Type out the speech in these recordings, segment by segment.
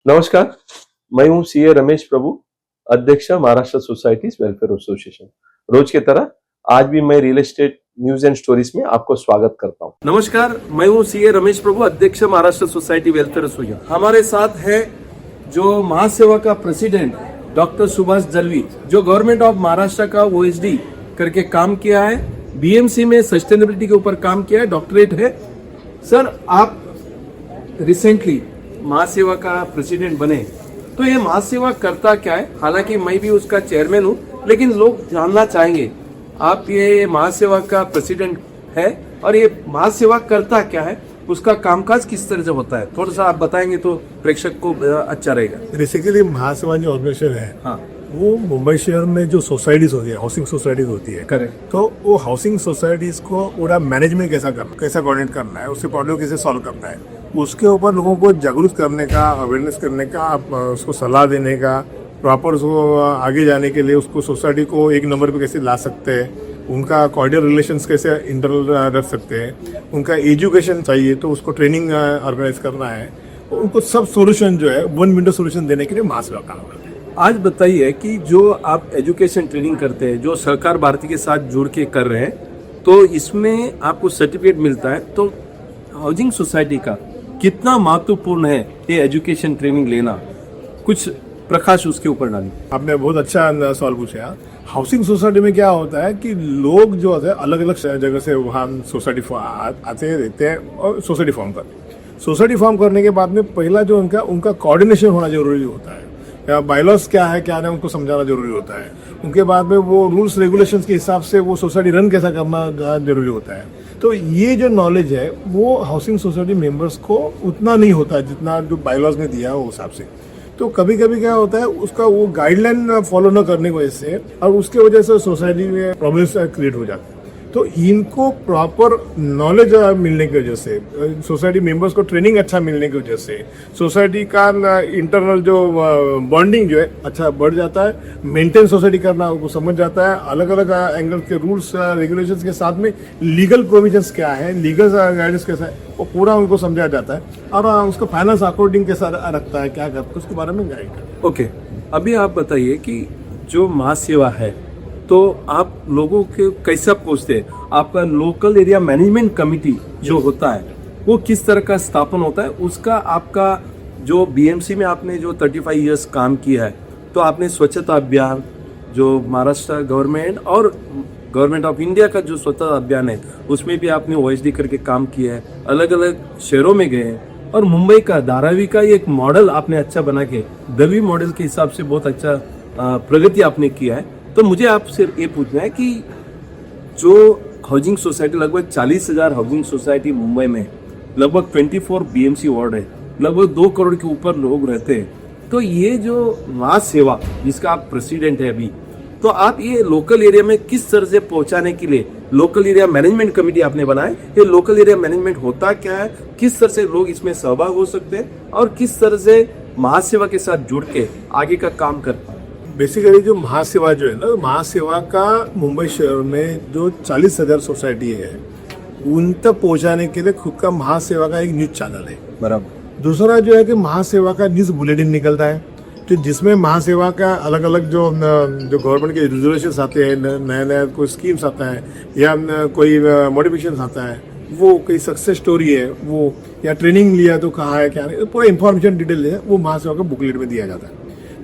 नमस्कार, मैं हूं सीए रमेश प्रभु, अध्यक्ष महाराष्ट्र सोसाइटीज वेलफेयर एसोसिएशन। रोज की तरह आज भी मैं real estate news and stories में आपको स्वागत करता हूं। नमस्कार, मैं हूं सीए रमेश प्रभु, अध्यक्ष महाराष्ट्र सोसाइटी वेलफेयर एसोसिएशन। हमारे साथ है जो महासेवा का प्रेसिडेंट डॉक्टर सुभाष जलवी, जो गवर्नमेंट ऑफ महाराष्ट्र का ओएसडी करके काम किया है, बीएमसी में सस्टेनेबिलिटी के ऊपर काम किया है, डॉक्टरेट है। सर, आप रिसेंटली महासेवा का प्रेसिडेंट बने, तो ये महासेवा करता क्या है? हालांकि मैं भी उसका चेयरमैन हूँ, लेकिन लोग जानना चाहेंगे आप ये महासेवा का प्रेसिडेंट है और ये महासेवा करता क्या है, उसका कामकाज किस तरह से होता है, थोड़ा सा आप बताएंगे तो प्रेक्षक को अच्छा रहेगा। बेसिकली महासेवा जो ऑर्गेनाइजेशन है, हाँ, वो मुंबई शहर में जो सोसाइटीज होती है, हाउसिंग सोसाइटीज होती है, करेक्ट। तो वो हाउसिंग सोसाइटीज को पूरा मैनेजमेंट कैसा करना, कैसा कोऑर्डिनेट करना है, उसके प्रॉब्लम कैसे सॉल्व करना है, उसके ऊपर लोगों को जागरूक करने का, अवेयरनेस करने का, उसको सलाह देने का, प्रॉपर उसको आगे जाने के लिए उसको सोसाइटी को एक नंबर पे कैसे ला सकते हैं, उनका कॉर्डियल रिलेशंस कैसे इंटरनल रख सकते हैं, उनका एजुकेशन चाहिए तो उसको ट्रेनिंग ऑर्गेनाइज करना है, उनको सब सोल्यूशन जो है वन विंडो सोल्यूशन देने के लिए महासेवा काम करते हैं। आज बताइए कि जो आप एजुकेशन ट्रेनिंग करते हैं, जो सरकार भारती के साथ जुड़ के कर रहे हैं, तो इसमें आपको सर्टिफिकेट मिलता है, तो हाउसिंग सोसाइटी का कितना महत्वपूर्ण है ये एजुकेशन ट्रेनिंग लेना? कुछ प्रकाश उसके ऊपर डालिए। आपने बहुत अच्छा सवाल पूछा। हाउसिंग सोसाइटी में क्या होता है कि लोग जो होते हैं अलग अलग जगह से वहाँ सोसाइटी आते रहते हैं और सोसाइटी फॉर्म करते हैं। सोसाइटी फॉर्म करने के बाद में पहला जो उनका कोऑर्डिनेशन होना जरूरी होता है, या बायलॉज क्या है क्या नहीं उनको समझाना जरूरी होता है। उनके बाद में वो रूल्स रेगुलेशंस के हिसाब से वो सोसाइटी रन कैसा करना जरूरी होता है। तो ये जो नॉलेज है वो हाउसिंग सोसाइटी मेंबर्स को उतना नहीं होता है जितना जो बायलॉज ने दिया है वो हिसाब से। तो कभी कभी क्या होता है, उसका वो गाइडलाइन फॉलो न करने की वजह से और उसके वजह से सोसाइटी में प्रॉब्लम्स क्रिएट हो जाते हैं। तो इनको प्रॉपर नॉलेज मिलने की वजह से, सोसाइटी मेंबर्स को ट्रेनिंग अच्छा मिलने की वजह से सोसाइटी का इंटरनल जो बॉन्डिंग जो है अच्छा बढ़ जाता है। मेंटेन सोसाइटी करना उनको समझ जाता है, अलग अलग एंगल के रूल्स रेगुलेशंस के साथ में लीगल प्रोविजंस क्या है, लीगल गाइडेंस कैसा है, वो पूरा उनको समझाया जाता है और उसका फाइनेंस अकॉर्डिंग कैसा रखता है, क्या करता है, उसके बारे में गाइड करता है। ओके, अभी आप बताइए कि जो महासेवा है तो आप लोगों के कैसा पहुंचते हैं? आपका लोकल एरिया मैनेजमेंट कमिटी जो होता है वो किस तरह का स्थापन होता है? उसका आपका जो बीएमसी में आपने जो 35 इयर्स काम किया है, तो आपने स्वच्छता अभियान जो महाराष्ट्र गवर्नमेंट और गवर्नमेंट ऑफ इंडिया का जो स्वच्छता अभियान है उसमें भी आपने ओएसडी करके काम किया है, अलग अलग शहरों में गए हैं, और मुंबई का धारावी का एक मॉडल आपने अच्छा बना के दलवी मॉडल के हिसाब से बहुत अच्छा प्रगति आपने किया है। तो मुझे आपसे ये पूछना है कि जो हाउसिंग सोसाइटी, लगभग 40,000 हाउसिंग सोसाइटी मुंबई में, लगभग 24 बीएमसी वार्ड है, लगभग 2 करोड़ के ऊपर लोग रहते हैं, तो ये जो महासेवा जिसका आप प्रेसिडेंट है अभी, तो आप ये लोकल एरिया में किस तरह से पहुंचाने के लिए लोकल एरिया मैनेजमेंट कमेटी आपने बनाए, ये लोकल एरिया मैनेजमेंट होता क्या है, किस तरह से लोग इसमें सहभाग हो सकते हैं और किस तरह से महासेवा के साथ जुड़ के आगे का काम करते हैं? बेसिकली जो महासेवा जो है ना, महासेवा का मुंबई शहर में जो 40,000 सोसाइटी है उन तक पहुंचाने के लिए खुद का महासेवा का एक न्यूज चैनल है। बराबर। दूसरा जो है कि महासेवा का न्यूज बुलेटिन निकलता है, तो जिसमें महासेवा का अलग अलग जो गवर्नमेंट के रेजोल्यूशन आते हैं, नया नया कोई स्कीम्स आता है या कोई मॉडिफिकेशन आता है, वो कोई सक्सेस स्टोरी है वो, या ट्रेनिंग लिया तो कहाँ है क्या नहीं, पूरा इंफॉर्मेशन डिटेल है वो महासेवा का बुकलेट में दिया जाता है।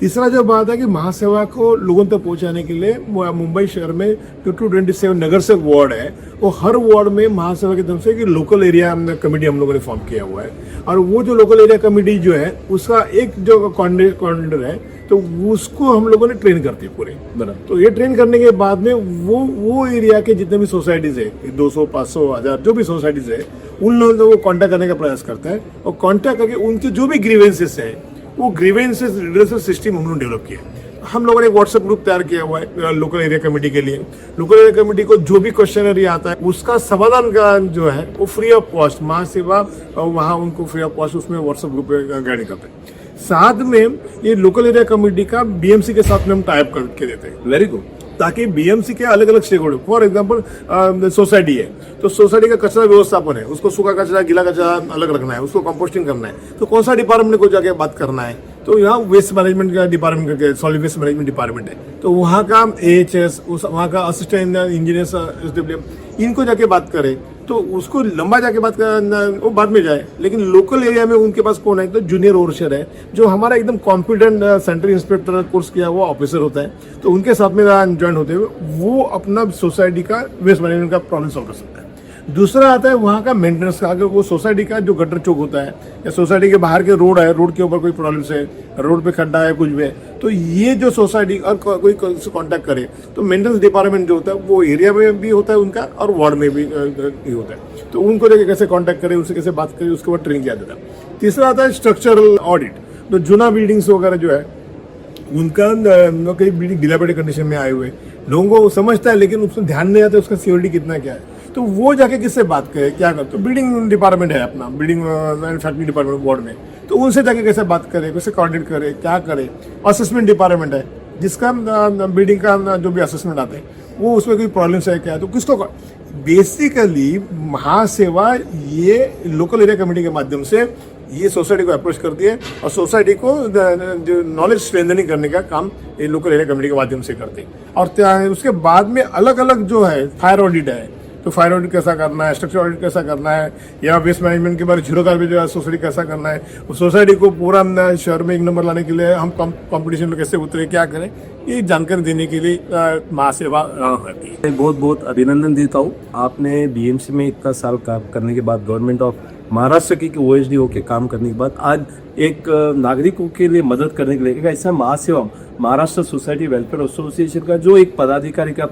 तीसरा जो बात है कि महासेवा को लोगों तक पहुंचाने के लिए मुंबई शहर में 227 नगर से वार्ड है, वो हर वार्ड में महासेवा की तरफ से कि लोकल एरिया कमेटी हम लोगों ने फॉर्म किया हुआ है, और वो जो लोकल एरिया कमेटी जो है उसका एक जो कोऑर्डिनेटर है, तो उसको हम लोगों ने ट्रेन करते हैं पूरे। बराबर। तो ये ट्रेन करने के बाद में वो एरिया के जितने भी सोसाइटीज है, 200, 500, 1000 जो भी सोसाइटीज है, उन लोगों को कॉन्टैक्ट करने का प्रयास करता है, और कॉन्टैक्ट करके उनके जो भी ग्रीवेंसेस है वो ग्रीवेंसेस रिड्यूसल सिस्टम हम लोगों ने डेवलप किया। हम लोगों ने एक व्हाट्सएप ग्रुप तैयार किया हुआ है लोकल एरिया कमेटी के लिए। लोकल एरिया कमेटी को जो भी क्वेश्चनरी आता है उसका समाधान का जो है वो फ्री ऑफ कॉस्ट महासेवा, और वहाँ उनको फ्री ऑफ कॉस्ट उसमें व्हाट्सएप ग्रुप गाइड करते हैं। साथ में ये लोकल एरिया कमेटी का बीएमसी के साथ में हम टाइप करके देते हैं। Very good. ताकि बीएमसी के अलग अलग stakeholder, for example society है तो सोसाइटी का कचरा व्यवस्थापन है, उसको सूखा कचरा गीला कचरा अलग रखना है, उसको कंपोस्टिंग करना है, तो कौन सा डिपार्टमेंट को जाके बात करना है, तो यहाँ वेस्ट मैनेजमेंट का डिपार्टमेंट का सॉलिड वेस्ट मैनेजमेंट डिपार्टमेंट है, तो वहाँ का AHS, वहाँ का असिस्टेंट इंजीनियर SWM, इनको जाके बात करे तो उसको लंबा जाके बात करना वो बाद में जाए, लेकिन लोकल एरिया में उनके पास कौन है, तो जूनियर ओवरसियर है जो हमारा एकदम कॉम्पिटेंट सेंट्रल इंस्पेक्टर कोर्स किया वो ऑफिसर होता है, तो उनके साथ में ज्वाइन होते हुए वो अपना सोसाइटी का वेस्ट मैनेजमेंट का प्रॉब्लम सॉल्व कर सकता है। दूसरा आता है वहाँ का मेंटेनेंस का, अगर वो सोसाइटी का जो गटर चौक होता है या सोसाइटी के बाहर के रोड है, रोड के ऊपर कोई प्रॉब्लम है, रोड पे खड्डा है, कुछ भी है, तो ये जो सोसाइटी और कोई कांटेक्ट करे तो मेंटेनेंस डिपार्टमेंट जो होता है वो एरिया में भी होता है उनका और वार्ड में भी होता है, तो उनको जाके कैसे कांटेक्ट करे, उनसे कैसे बात करे, उसके बाद ट्रेनिंग किया जाता है। तीसरा आता है स्ट्रक्चरल ऑडिट, तो जूना बिल्डिंग्स वगैरह जो है उनका कई बिल्डिंग डिलापिडेटेड कंडीशन में आए हुए लोगों को समझता है, लेकिन उसमें ध्यान नहीं आता उसका सिक्योरिटी कितना क्या है, तो वो जाके किससे बात करे, क्या करे, तो बिल्डिंग डिपार्टमेंट है अपना, बिल्डिंग मैन्युफैक्चरिंग डिपार्टमेंट वार्ड में, तो उनसे जाके कैसे बात करे, कैसे कोऑर्डिनेट करे, क्या करे। असेसमेंट डिपार्टमेंट है जिसका बिल्डिंग का जो भी असेसमेंट आते हैं वो उसमें कोई प्रॉब्लम्स है क्या, तो किसको बेसिकली महासेवा ये लोकल एरिया कमेटी के माध्यम से ये सोसाइटी को अप्रोच करती है और सोसाइटी को जो नॉलेज स्ट्रेंथनिंग करने का काम ये लोकल एरिया कमेटी के माध्यम से करते हैं। और उसके बाद में अलग अलग जो है फायर ऑडिट है, तो फायर ऑडिट कैसा करना है, स्ट्रक्चर ऑडिट कैसा करना है, या वेस्ट मैनेजमेंट के बारे जीरो गार्बेज जो है सोसाइटी कैसा करना है, सोसाइटी को पूरा शहर में एक नंबर लाने के लिए हम कंपटीशन में कैसे उतरे, क्या करें, ये जानकारी देने के लिए महासेवा रहती है। मैं बहुत बहुत अभिनंदन देता हूँ, आपने बीएमसी में इतना साल काम करने के बाद, गवर्नमेंट ऑफ महाराष्ट्र की OSD होकर काम करने के बाद आज एक नागरिकों के लिए मदद करने के लिए एक ऐसा महासेवा महाराष्ट्र सोसाइटी वेलफेयर एसोसिएशन का जो एक पदाधिकारी का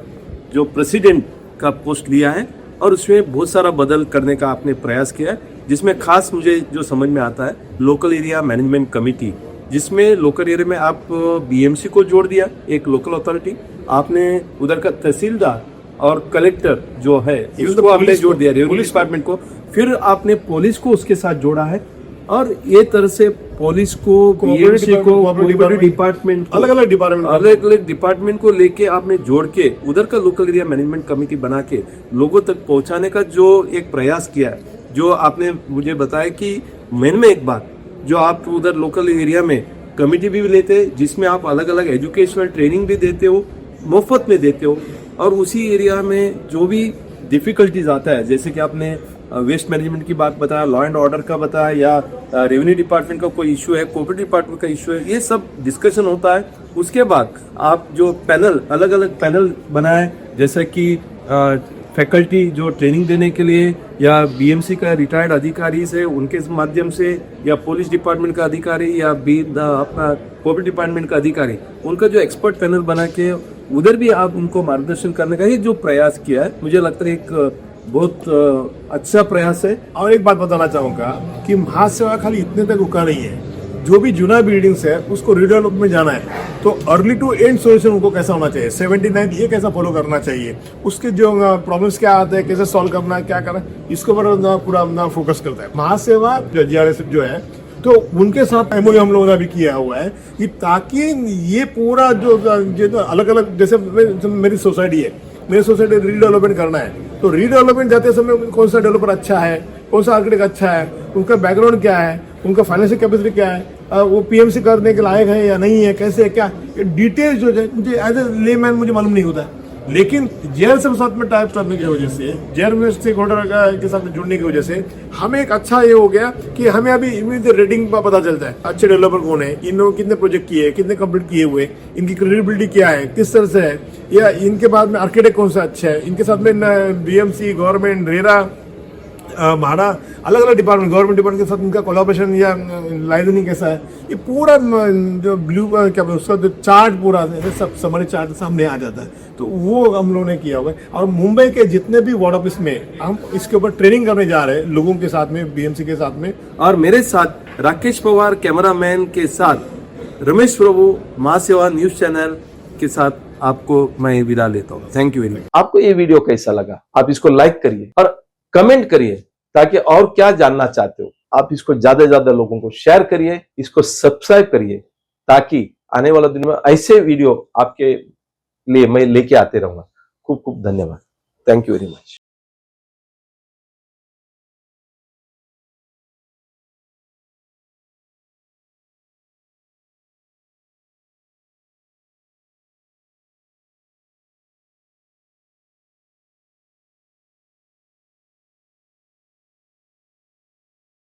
जो प्रेसिडेंट का पोस्ट लिया है और उसमें बहुत सारा बदल करने का आपने प्रयास किया है, जिसमें खास मुझे जो समझ में आता है लोकल एरिया मैनेजमेंट कमेटी, जिसमें लोकल एरिया में आप BMC को जोड़ दिया, एक लोकल अथॉरिटी, आपने उधर का तहसीलदार और कलेक्टर जो है इसको आपने जोड़ दिया, रेवेन्यू डिपार्टमेंट को, फिर आपने पुलिस को उसके साथ जोड़ा है, और ये तरह से पुलिस को, BMC को, डिपार्टमेंट, अलग अलग डिपार्टमेंट को लेके आपने जोड़ के उधर का लोकल एरिया मैनेजमेंट कमेटी बना के लोगों तक पहुंचाने का जो एक प्रयास किया है, जो आपने मुझे बताया कि मेन में एक बात जो आप उधर लोकल एरिया में कमेटी भी लेते हैं जिसमें आप अलग अलग एजुकेशनल ट्रेनिंग भी देते हो, मुफ्त में देते हो, और उसी एरिया में जो भी डिफिकल्टीज आता है, जैसे कि आपने वेस्ट मैनेजमेंट की बात बताया, लॉ एंड ऑर्डर का बताया, या रेवेन्यू डिपार्टमेंट का कोई इशू है, कोऑपरेटिव डिपार्टमेंट का इशू है, ये सब डिस्कशन होता है। उसके बाद आप जो पैनल, अलग अलग पैनल बनाए, जैसे कि फैकल्टी जो ट्रेनिंग देने के लिए, या BMC का रिटायर्ड अधिकारी से उनके माध्यम से, या पुलिस डिपार्टमेंट का अधिकारी, या अपना कोऑपरेटिव डिपार्टमेंट का अधिकारी, उनका जो एक्सपर्ट पैनल बना के उधर भी आप उनको मार्गदर्शन करने का ही जो प्रयास किया है, मुझे लगता है एक बहुत अच्छा प्रयास है। और एक बात बताना चाहूंगा कि महासेवा खाली इतने तक रुका नहीं है, जो भी जूना बिल्डिंग्स है उसको रिडेवलप में जाना है, तो अर्ली टू एंड सोल्यूशन उनको कैसा होना चाहिए, 79 ये कैसा फॉलो करना चाहिए, उसके जो प्रॉब्लम्स क्या आते हैं, कैसे सॉल्व करना है, क्या करना है, इसके ऊपर पूरा फोकस करता है महासेवा। GRS जो है तो उनके साथ MOU हम लोगों ने भी किया हुआ है कि ताकि ये पूरा जो अलग अलग, जैसे मेरी सोसाइटी है, मेरी सोसाइटी रीडेवलपमेंट करना है, तो रीडेवलपमेंट जाते समय कौन सा डेवलपर अच्छा है, कौन सा आर्किटेक्ट अच्छा है, उनका बैकग्राउंड क्या है, उनका फाइनेंशियल कैपेसिटी क्या है, वो PMC करने के लायक है या नहीं है, कैसे है, क्या डिटेल्स जो है मुझे एज ए लेमैन मुझे मालूम नहीं होता है, लेकिन जेल से साथ में टाइप करने की वजह से, जेल में स्टेक होल्डर के साथ में जुड़ने की वजह से हमें एक अच्छा ये हो गया कि हमें अभी रेटिंग पता चलता है, अच्छे डेवलपर कौन है, इन्होंने कितने प्रोजेक्ट किए, कितने कंप्लीट किए हुए, इनकी क्रेडिबिलिटी क्या है, किस तरह से है, या इनके बाद में आर्किटेक्ट कौन सा अच्छा है, इनके साथ में BMC, गवर्नमेंट, रेरा, हमारा अलग अलग डिपार्टमेंट, गवर्नमेंट डिपार्टमेंट के साथ उनका कोलैबोरेशन या लाइजनिंग कैसा है, ये पूरा जो ब्लू क्या उसका जो चार्ट पूरा सब समरी चार्ट सामने आ जाता है, तो वो हम लोगों ने किया हुआ है। और मुंबई के जितने भी वार्ड ऑफिस में हम इसके ऊपर ट्रेनिंग करने जा रहे हैं लोगों के साथ में, BMC के साथ में, और मेरे साथ राकेश पवार कैमरामैन के साथ रमेश प्रभु महासेवा न्यूज चैनल के साथ आपको मैं विदा लेता हूँ। Thank you very much. आपको ये वीडियो कैसा लगा, आप इसको लाइक करिए और कमेंट करिए, ताकि और क्या जानना चाहते हो आप इसको ज्यादा से ज्यादा लोगों को शेयर करिए, इसको सब्सक्राइब करिए, ताकि आने वाला दिन में ऐसे वीडियो आपके लिए मैं लेके आते रहूंगा। खूब खूब धन्यवाद। Thank you very much.